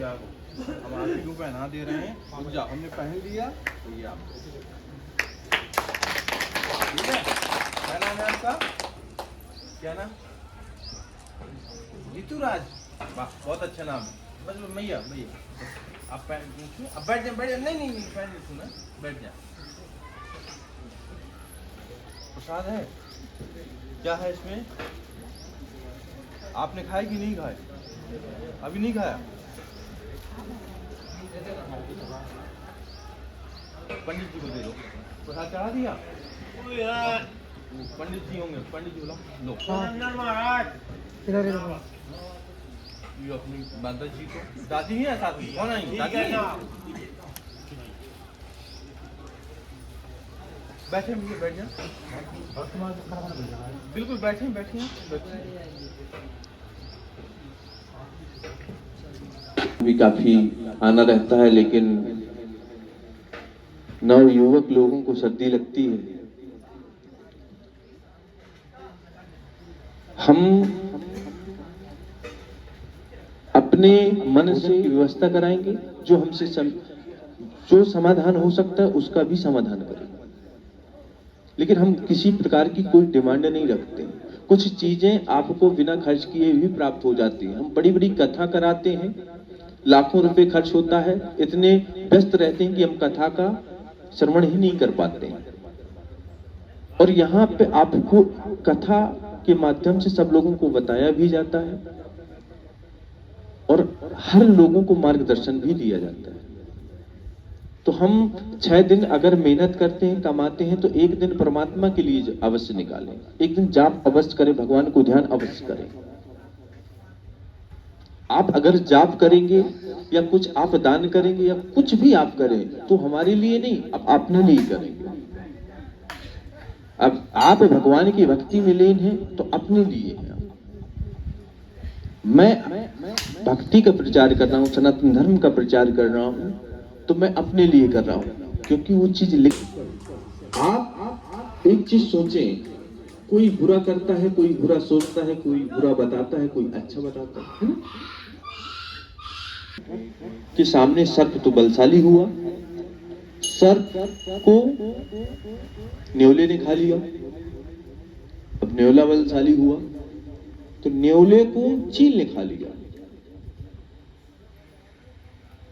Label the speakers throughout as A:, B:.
A: क्या हो, हम आप ही को पहना दे रहे हैं। रुक जाओ, हमने पहन लिया तो ये आप ठीक है। क्या नाम है आपका? क्या नाम? जीतू राज। वाह, बहुत अच्छा नाम है। बस भैया भैया आप अब बैठ जाए, बैठ जाए। नहीं नहीं नहीं, बैठ जाए, सुना, बैठ जाए। प्रसाद है, क्या है इसमें? आपने खाया कि नहीं खाया? अभी नहीं खाया? पंडित जी को दे दो। प्रसाद चढ़ा दिया? पंडित जी होंगे, पंडित जी बोला लो।
B: इधर
A: ये अपनी माता जी को, दादी है साथ में, कौन आएंगे? दादी है? बैठे भैया, बैठ जाओ। बिल्कुल बैठे बैठे
C: भी काफी आना रहता है, लेकिन नवयुवक लोगों को सर्दी लगती है। हम अपने मन से व्यवस्था कराएंगे, जो हमसे जो समाधान हो सकता है उसका भी समाधान करेंगे, लेकिन हम किसी प्रकार की कोई डिमांड नहीं रखते। कुछ चीजें आपको बिना खर्च किए भी प्राप्त हो जाती हैं। हम बड़ी बड़ी कथा कराते हैं, लाखों रुपए खर्च होता है, इतने व्यस्त रहते हैं कि हम कथा का श्रवण ही नहीं कर पाते हैं। और यहाँ पे आपको कथा के माध्यम से सब लोगों को बताया भी जाता है और हर लोगों को मार्गदर्शन भी दिया जाता है। तो हम 6 दिन अगर मेहनत करते हैं, कमाते हैं, तो एक दिन परमात्मा के लिए अवश्य निकालें। एक दिन जाप अवश्य करें, भगवान को ध्यान अवश्य करें। आप अगर जाप करेंगे या कुछ आप दान करेंगे या कुछ भी आप करें तो हमारे लिए नहीं, अब अपने लिए करेंगे। अब आप भगवान की भक्ति में लीन हैं तो अपने लिए हैं। मैं भक्ति का प्रचार कर रहा हूं, सनातन धर्म का प्रचार कर रहा हूं, तो मैं अपने लिए कर रहा हूं, क्योंकि वो चीज लिख। आप एक चीज सोचें, कोई बुरा करता है, कोई बुरा सोचता है, कोई बुरा बताता है, कोई अच्छा बताता है ना? कि सामने सर्प तो बलशाली हुआ, सर्प को न्योले ने खा लिया। अब न्योला बलशाली हुआ तो न्योले को चील ने खा लिया।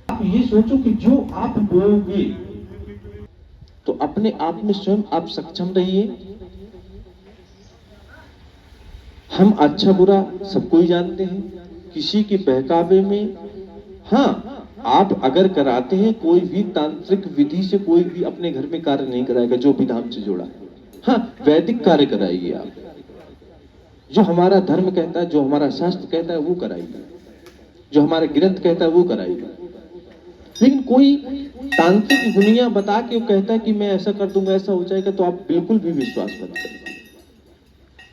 C: आप ये सोचो कि जो आप बोलोगे तो अपने आप में स्वयं आप सक्षम रहिए। हम अच्छा बुरा सबको ही जानते हैं, किसी के बहकावे में। हाँ, आप अगर कराते हैं, कोई भी तांत्रिक विधि से कोई भी अपने घर में कार्य नहीं कराएगा जो विधान से जुड़ा है। हाँ, वैदिक कार्य कराइए आप, जो हमारा धर्म कहता है, जो हमारा शास्त्र कहता है वो कराइए, जो हमारा ग्रंथ कहता है वो कराइए। लेकिन कोई तांत्रिक दुनिया बता के वो कहता है कि मैं ऐसा कर दूंगा, ऐसा हो जाएगा, तो आप बिल्कुल भी विश्वास मत करें।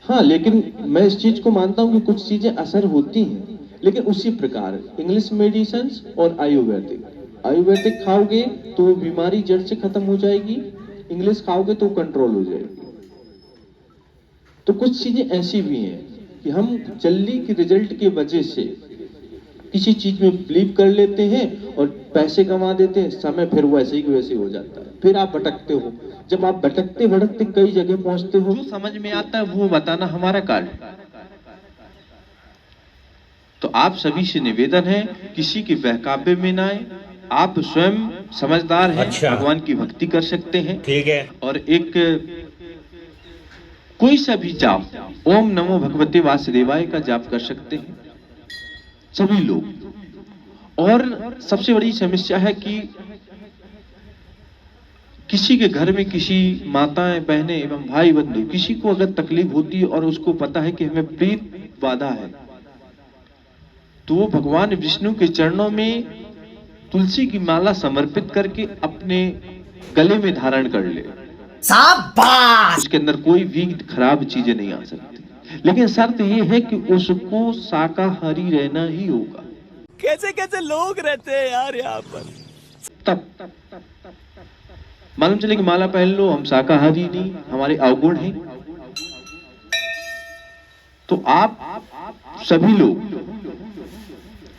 C: हाँ, लेकिन मैं इस चीज को मानता हूं कि कुछ चीजें असर होती हैं, लेकिन उसी प्रकार इंग्लिश मेडिसिन और आयुर्वेदिक खाओगे तो वो बीमारी जड़ से खत्म हो जाएगी, इंग्लिश खाओगे तो कंट्रोल हो जाएगी। तो कुछ चीजें ऐसी भी हैं कि हम जल्दी की रिजल्ट की वजह से किसी चीज में बिलीव कर लेते हैं और पैसे कमा देते हैं, समय फिर वैसे ही वैसे हो जाता है, फिर आप भटकते हो। जब आप भटकते भटकते कई जगह पहुंचते हो, जो समझ में आता है वो बताना हमारा कार्य। तो आप सभी से निवेदन है, किसी के बहकावे में ना आए। आप स्वयं समझदार हैं,
D: अच्छा।
C: भगवान की भक्ति कर सकते हैं।
D: ठीक है।
C: और एक कोई सा भी जाप, ओम नमो भगवते वासुदेवाय का जाप कर सकते हैं सभी लोग। और सबसे बड़ी समस्या है कि किसी के घर में किसी माताएं, बहनें एवं भाई बंधु किसी को अगर तकलीफ होती है और उसको पता है कि हमें प्रेत बाधा है, तो वो भगवान विष्णु के चरणों में तुलसी की माला समर्पित करके अपने गले में धारण कर ले। शाबाश! उसके अंदर कोई भी खराब चीजें नहीं आ सकती, लेकिन शर्त ये है कि उसको शाकाहारी रहना ही होगा।
E: कैसे कैसे लोग रहते हैं यार यहाँ पर।
C: तब मालूम चले कि माला पहन लो, हम शाकाहारी नहीं, हमारे अवगुण हैं। तो आप सभी लोग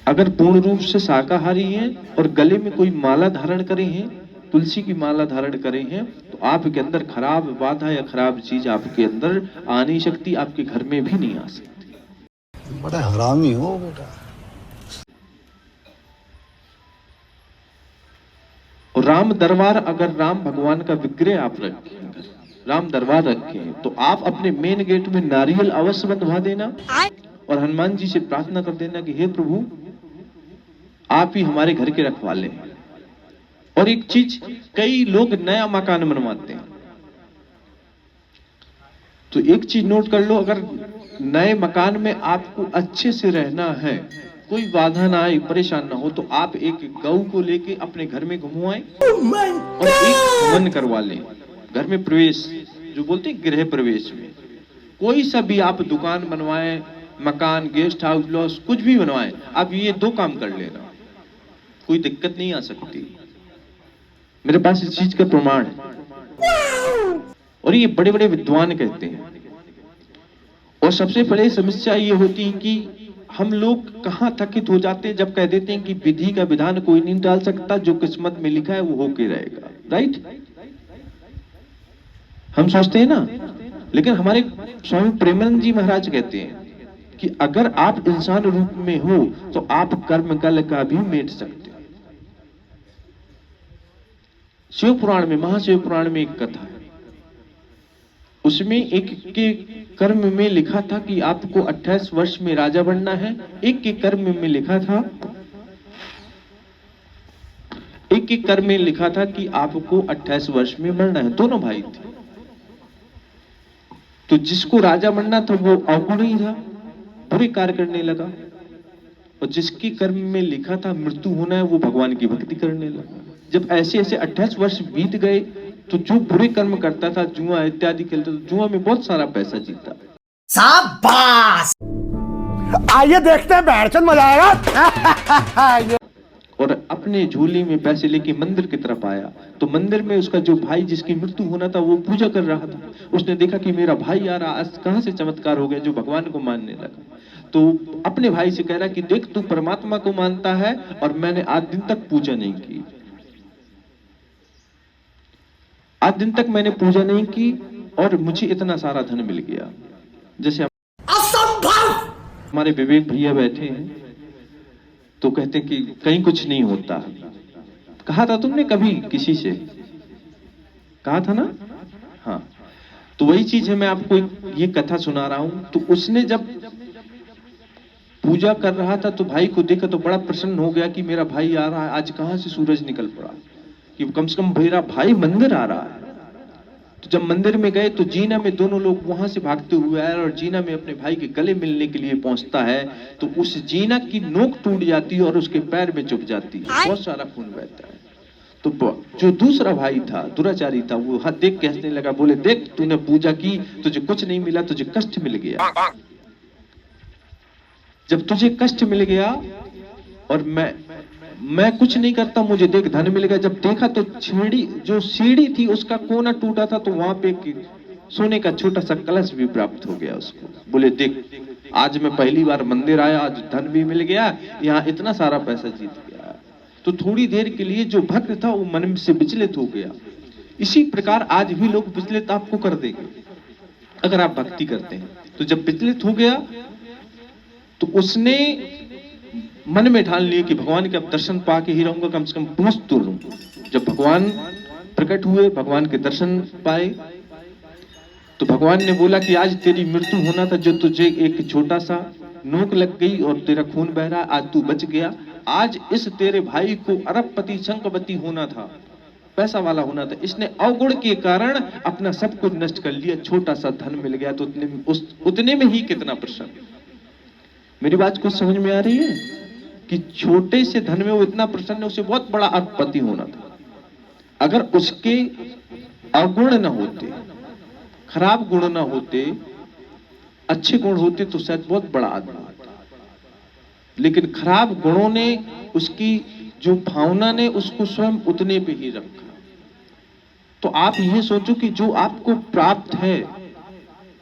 C: अगर पूर्ण रूप से शाकाहारी हैं और गले में कोई माला धारण करे हैं, तुलसी की माला धारण करे हैं, तो आपके अंदर खराब बाधा या खराब चीज आपके अंदर आ नहीं सकती, आपके घर में भी नहीं आ सकती।
D: बड़ा हरामी हो बेटा।
C: और राम दरबार, अगर राम भगवान का विग्रह आप रखें, राम दरबार रखें, तो आप अपने मेन गेट में नारियल अवश्य बंधवा देना और हनुमान जी से प्रार्थना कर देना कि हे प्रभु आप ही हमारे घर के रखवाले हैं। और एक चीज, कई लोग नया मकान बनवाते हैं, तो एक चीज नोट कर लो, अगर नए मकान में आपको अच्छे से रहना है, कोई बाधा ना आए, परेशान ना हो, तो आप एक गऊ को लेके अपने घर में घुमवाएं और एक हवन करवा लें घर में प्रवेश, जो बोलते हैं गृह प्रवेश में। कोई सा भी आप दुकान बनवाएं, मकान, गेस्ट हाउस, लॉज, कुछ भी बनवाएं, आप ये 2 काम कर लेना, कोई दिक्कत नहीं आ सकती। मेरे पास इस चीज का प्रमाण है और ये बड़े बड़े विद्वान कहते हैं। और सबसे बड़ी समस्या ये होती है कि हम लोग कहां थकित हो जाते हैं जब कह देते हैं कि विधि का विधान कोई नहीं डाल सकता, जो किस्मत में लिखा है वो होके रहेगा, राइट? हम सोचते हैं ना, लेकिन हमारे स्वामी प्रेमानंद जी महाराज कहते हैं कि अगर आप इंसान रूप में हो तो आप कर्म कल का भी मेट सकते हो। शिव पुराण में, महाशिव पुराण में एक कथा है, उसमें एक के कर्म में लिखा था कि आपको 28 वर्ष में राजा बनना है, एक के कर्म में लिखा था, एक के कर्म में लिखा था कि आपको 28 वर्ष में मरना है। दोनों भाई थे, तो जिसको राजा बनना था वो अवगुणी था, बुरे कार्य करने लगा, और जिसके कर्म में लिखा था मृत्यु होना है वो भगवान की भक्ति करने लगा। जब ऐसे ऐसे 28 वर्ष बीत गए तो जो बुरे कर्म करता था, जुआ इत्यादि खेलता था, जुआ में बहुत सारा पैसा जीता।
B: शाबाश! आइए देखते हैं, बैठचंद मजा आएगा।
C: और अपने झोली में पैसे लेके मंदिर की तरफ आया, तो मंदिर में उसका जो भाई जिसकी मृत्यु होना था वो पूजा कर रहा था। उसने देखा कि मेरा भाई आ रहा, आज कहां से चमत्कार हो गया, जो भगवान को मानने लगा। तो अपने भाई से कह रहा कि देख, तू परमात्मा को मानता है और मैंने आज दिन तक पूजा नहीं की, आज दिन तक मैंने पूजा नहीं की और मुझे इतना सारा धन मिल गया। जैसे हमारे विवेक भैया बैठे हैं तो कहते कि कहीं कुछ नहीं होता। कहा था तुमने कभी किसी से? कहा था ना? हाँ, तो वही चीज है, मैं आपको ये कथा सुना रहा हूं। तो उसने जब पूजा कर रहा था तो भाई को देखा तो बड़ा प्रसन्न हो गया कि मेरा भाई आ रहा है, आज कहां से सूरज निकल पड़ा कि कम से कम मेरा भाई मंदिर आ रहा है। तो जब मंदिर में गए तो जीना में दोनों लोग वहां से भागते हुए आए और जीना में अपने भाई के गले मिलने के लिए पहुंचता है, तो उस जीना की नोक टूट जाती है और उसके पैर में चुभ जाती है, बहुत सारा खून बहता है। तो जो दूसरा भाई था, दुराचारी था, वो हाथ देख के हंसने लगा, बोले देख तूने पूजा की, तुझे कुछ नहीं मिला, तुझे कष्ट मिल गया। जब तुझे कष्ट मिल गया और मैं कुछ नहीं करता, मुझे देख धन मिल गया। जब देखा तो जो सीढ़ी थी उसका कोना टूटा था, तो वहां पे सोने का छोटा सा कलश भी प्राप्त हो गया उसको। बोले देख, आज मैं पहली बार मंदिर आया, आज धन भी मिल गया, यहाँ इतना सारा पैसा जीत गया। तो थोड़ी देर के लिए जो भक्त था वो मन से विचलित हो गया। इसी प्रकार आज भी लोग विचलित आपको कर देंगे अगर आप भक्ति करते हैं। तो जब विचलित हो गया तो उसने मन में ठान लिया कि भगवान के अब दर्शन पाके ही रहूंगा, कम से कम पहुंच तो लूं। जब भगवान प्रकट हुए, भगवान के दर्शन पाए, तो भगवान ने बोला कि आज तेरी मृत्यु होना था, जो तुझे एक छोटा सा नोक लग गई और तेरा खून बह रहा, आज तू बच गया। आज इस तेरे भाई को अरबपति शंखपति होना था, पैसा वाला होना था, इसने अवगुण के कारण अपना सब कुछ नष्ट कर लिया, छोटा सा धन मिल गया, तो उतने में ही कितना प्रसन्न। मेरी बात कुछ समझ में आ रही है कि छोटे से धन में वो इतना प्रसन्न है, उसे बहुत बड़ा अरबपति होना था। अगर उसके अवगुण न होते, खराब गुण न होते, अच्छे गुण होते, तो शायद बहुत बड़ा आदमी होता। लेकिन खराब गुणों ने, उसकी जो भावना ने उसको स्वयं उतने पे ही रखा। तो आप ये सोचो कि जो आपको प्राप्त है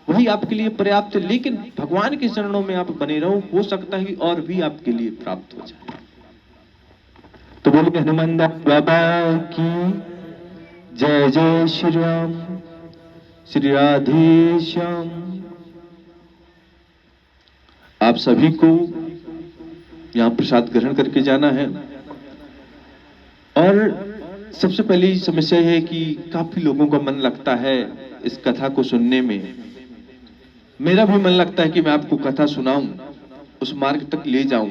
C: वही आपके लिए पर्याप्त है। लेकिन भगवान के चरणों में आप बने रहो, हो सकता है कि और भी आपके लिए प्राप्त हो जाए। तो बोले हनुमान दास बाबा की जय। जय श्री राम, श्री राधे श्याम। आप सभी को यहां प्रसाद ग्रहण करके जाना है। और सबसे पहली समस्या यह है कि काफी लोगों का मन लगता है इस कथा को सुनने में। मेरा भी मन लगता है कि मैं आपको कथा सुनाऊं, उस मार्ग तक ले जाऊं,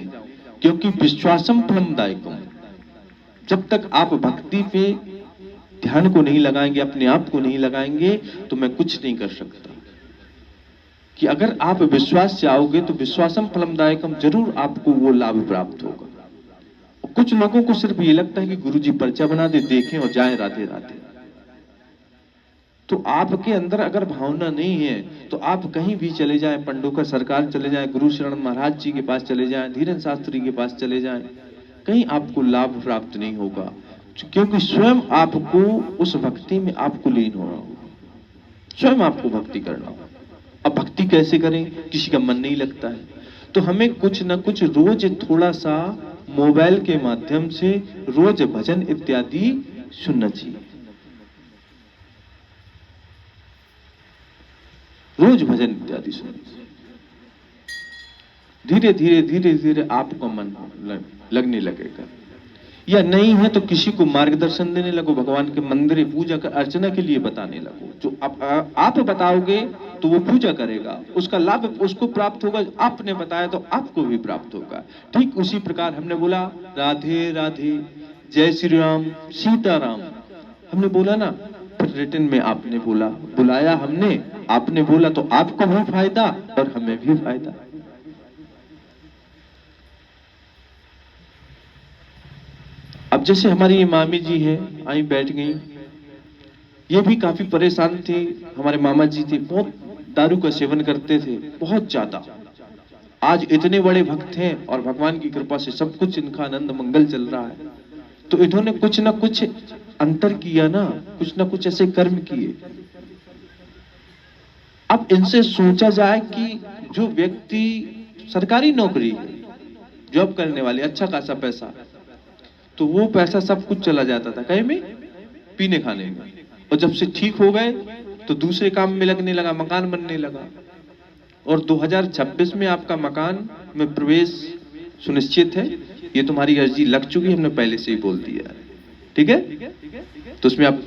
C: क्योंकि विश्वासम फलमदायकम। जब तक आप भक्ति पे ध्यान को नहीं लगाएंगे, अपने आप को नहीं लगाएंगे, तो मैं कुछ नहीं कर सकता। कि अगर आप विश्वास से आओगे तो विश्वासम फलमदायकम, जरूर आपको वो लाभ प्राप्त होगा। और कुछ लोगों को सिर्फ ये लगता है कि गुरुजी पर्चा बना दे, देखें और जाएं राधे राधे। तो आपके अंदर अगर भावना नहीं है तो आप कहीं भी चले जाएं, पंडोकर सरकार चले जाएं, गुरु शरण महाराज जी के पास चले जाएं, धीरेन्द्र शास्त्री के पास चले जाएं, कहीं आपको लाभ प्राप्त नहीं होगा। क्योंकि स्वयं आपको उस भक्ति में आपको लीन होना होगा, स्वयं आपको भक्ति करना होगा। अब भक्ति कैसे करें? किसी का मन नहीं लगता है, तो हमें कुछ ना कुछ रोज थोड़ा सा मोबाइल के माध्यम से रोज भजन इत्यादि सुनना चाहिए। रोज भजन इत्यादि सुनना चाहिए। धीरे धीरे धीरे धीरे आपका मन लगने लगेगा। या नहीं है तो किसी को मार्गदर्शन देने लगो, भगवान के मंदिर पूजा कर अर्चना के लिए बताने लगो। जो आप बताओगे तो वो पूजा करेगा, उसका लाभ उसको प्राप्त होगा। आपने बताया तो आपको भी प्राप्त होगा। ठीक उसी प्रकार हमने बोला राधे राधे, जय श्री राम, सीताराम, हमने बोला ना। फिर रिटर्न में आपने बोला, बुलाया हमने, आपने बोला, तो आपको भी फायदा और हमें भी फायदा। अब जैसे हमारी ये मामी जी है, आई बैठ गई, ये भी काफी परेशान थे। हमारे मामा जी थे, बहुत दारू का सेवन करते थे, बहुत ज्यादा। आज इतने बड़े भक्त हैं और भगवान की कृपा से सब कुछ इनका आनंद मंगल चल रहा है। तो इन्होंने कुछ ना कुछ अंतर किया ना, कुछ ना कुछ ऐसे कर्म किए। अब इनसे सोचा जाए कि जो व्यक्ति सरकारी नौकरी है, जॉब करने वाले, अच्छा खासा पैसा, तो वो पैसा सब कुछ चला जाता था कहीं में, पीने खाने में। और जब से ठीक हो गए तो दूसरे काम में लगने लगा, मकान बनने लगा। और 2026 में आपका मकान में प्रवेश सुनिश्चित है, ये तुम्हारी अर्जी लग चुकी है, हमने पहले से ही बोल दिया है, ठीक है। तो उसमें आप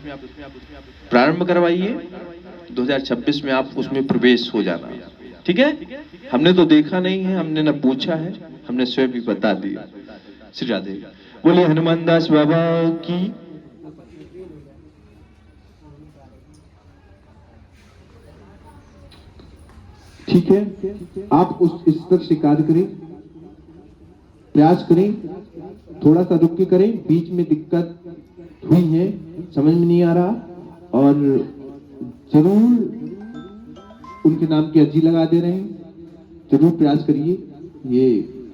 C: प्रारंभ करवाइए, 2026 में आप उसमें प्रवेश हो जाना, ठीक है। हमने तो देखा नहीं है, हमने न पूछा है, हमने स्वयं भी बता दिया। श्री राधे। बोले हनुमान दास बाबा की।
D: ठीक है, आप उस स्तर से कार्य करें, प्रयास करें, थोड़ा सा रुक के करें। बीच में दिक्कत हुई है, समझ में नहीं आ रहा, और जरूर उनके नाम की अर्जी लगा दे रहे हैं, जरूर प्रयास करिए। ये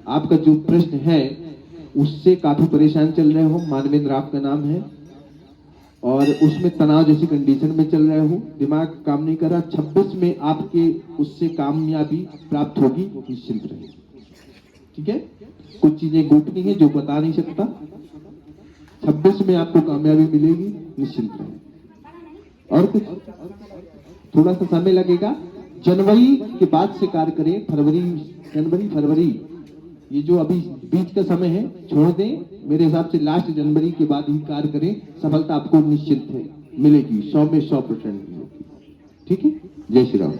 D: आपका जो प्रश्न है उससे काफी परेशान चल रहे हो, मानवेंद्र आपका नाम है, और उसमें तनाव जैसी कंडीशन में चल रहे हो, दिमाग काम नहीं कर रहा। 26 में आपके उससे कामयाबी प्राप्त होगी, निश्चिंत रहिए, ठीक है। कुछ चीजें गोपनीय है जो बता नहीं सकता, 26 में आपको कामयाबी मिलेगी, निश्चिंत रहिए। और कुछ थोड़ा सा समय लगेगा, जनवरी के बाद से कार्य करें। जनवरी फरवरी ये जो अभी बीच का समय है छोड़ दें। मेरे हिसाब से लास्ट जनवरी के बाद ही कार्य करें, सफलता आपको निश्चित है मिलेगी, 100 में 100% मिलेगी, ठीक है। जय श्री राम।